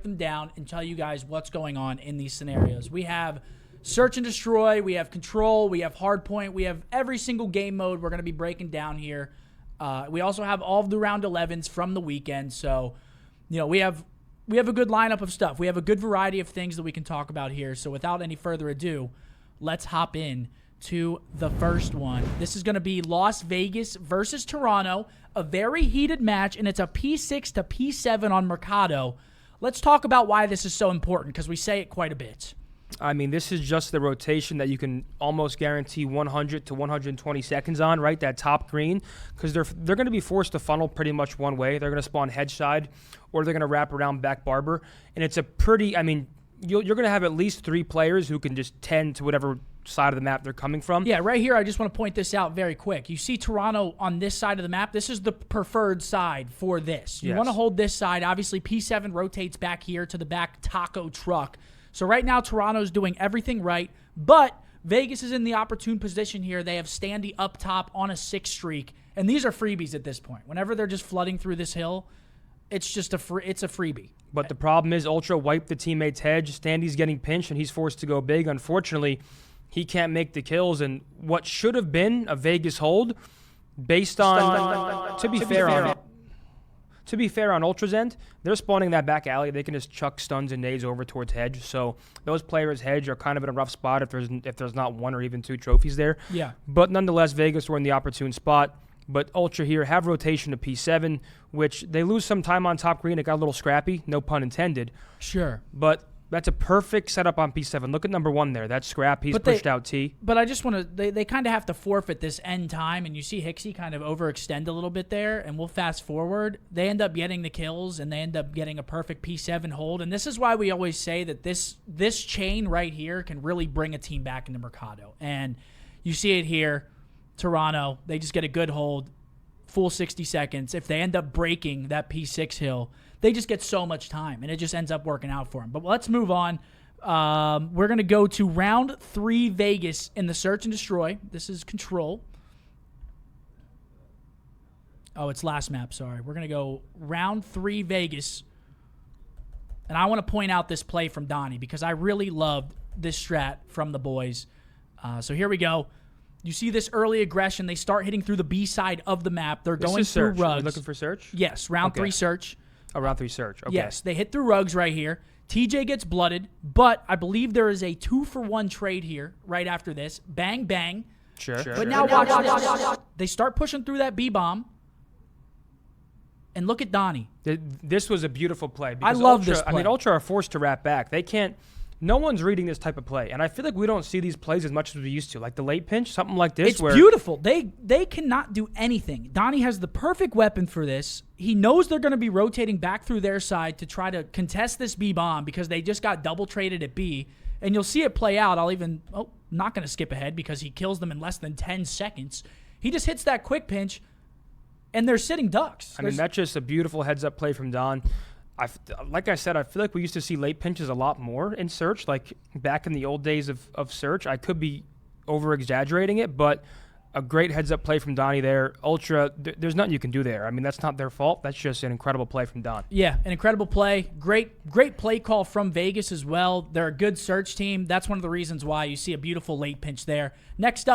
them down and tell you guys what's going on in these scenarios. We have search and destroy, we have control, we have hardpoint, we have every single game mode we're going to be breaking down here. We also have all of the round 11s from the weekend. So, we have a good lineup of stuff. We have a good variety of things that we can talk about here. So without any further ado, let's hop in to the first one. This is going to be Las Vegas versus Toronto, a very heated match, and it's a P6 to P7 on Mercado. Let's talk about why this is so important, because we say it quite a bit. I mean, this is just the rotation that you can almost guarantee 100 to 120 seconds on, right? That top green, because they're going to be forced to funnel pretty much one way. They're going to spawn hedge side, or they're going to wrap around back barber. And it's a pretty, you're going to have at least 3 players who can just tend to whatever side of the map they're coming from. Yeah, right here, I just want to point this out very quick. You see Toronto on this side of the map. This is the preferred side for this. You want to hold this side. Obviously, P7 rotates back here to the back taco truck. So right now, Toronto's doing everything right, but Vegas is in the opportune position here. They have Standy up top on a 6 streak, and these are freebies at this point. Whenever they're just flooding through this hill, it's just it's a freebie. But the problem is Ultra wiped the teammate's hedge. Standy's getting pinched, and he's forced to go big. Unfortunately, he can't make the kills, and what should have been a Vegas hold, based on, to be fair on Ultra's end, they're spawning that back alley. They can just chuck stuns and nades over towards hedge. So those players hedge are kind of in a rough spot if there's not 1 or even 2 trophies there. Yeah. But nonetheless, Vegas were in the opportune spot. But Ultra here have rotation to P7, which they lose some time on top green. It got a little scrappy, no pun intended. Sure. But that's a perfect setup on P7. Look at number 1 there. That's scrap. He's pushed out T. But I just want to... They kind of have to forfeit this end time, and you see Hixie kind of overextend a little bit there, and we'll fast forward. They end up getting the kills, and they end up getting a perfect P7 hold. And this is why we always say that this chain right here can really bring a team back into Mercado. And you see it here. Toronto, they just get a good hold, full 60 seconds. If they end up breaking that P6 hill, they just get so much time, and it just ends up working out for them. But let's move on. We're going to go to round 3 Vegas in the search and destroy. This is control. Oh, it's last map, sorry. We're going to go round 3 Vegas. And I want to point out this play from Donnie because I really loved this strat from the boys. So here we go. You see this early aggression. They start hitting through the B side of the map. They're going through rugs. Are you looking for search? Yes, round 3 search. Oh, round 3 search. Okay. Yes, they hit through rugs right here. TJ gets blooded, but I believe there is a 2-for-1 trade here right after this. Bang, bang. Sure. But now watch this. They start pushing through that B-bomb. And look at Donnie. This was a beautiful play. I love this play. Ultra are forced to wrap back. They can't. No one's reading this type of play, and I feel like we don't see these plays as much as we used to. Like the late pinch, something like this. It's beautiful. They cannot do anything. Donnie has the perfect weapon for this. He knows they're going to be rotating back through their side to try to contest this B bomb because they just got double traded at B, and you'll see it play out. Not going to skip ahead because he kills them in less than 10 seconds. He just hits that quick pinch, and they're sitting ducks. That's just a beautiful heads-up play from Don. Like I said, I feel like we used to see late pinches a lot more in Search, like back in the old days of Search. I could be over-exaggerating it, but a great heads-up play from Donnie there. Ultra, there's nothing you can do there. That's not their fault. That's just an incredible play from Don. Yeah, an incredible play. Great play call from Vegas as well. They're a good Search team. That's one of the reasons why you see a beautiful late pinch there. Next up.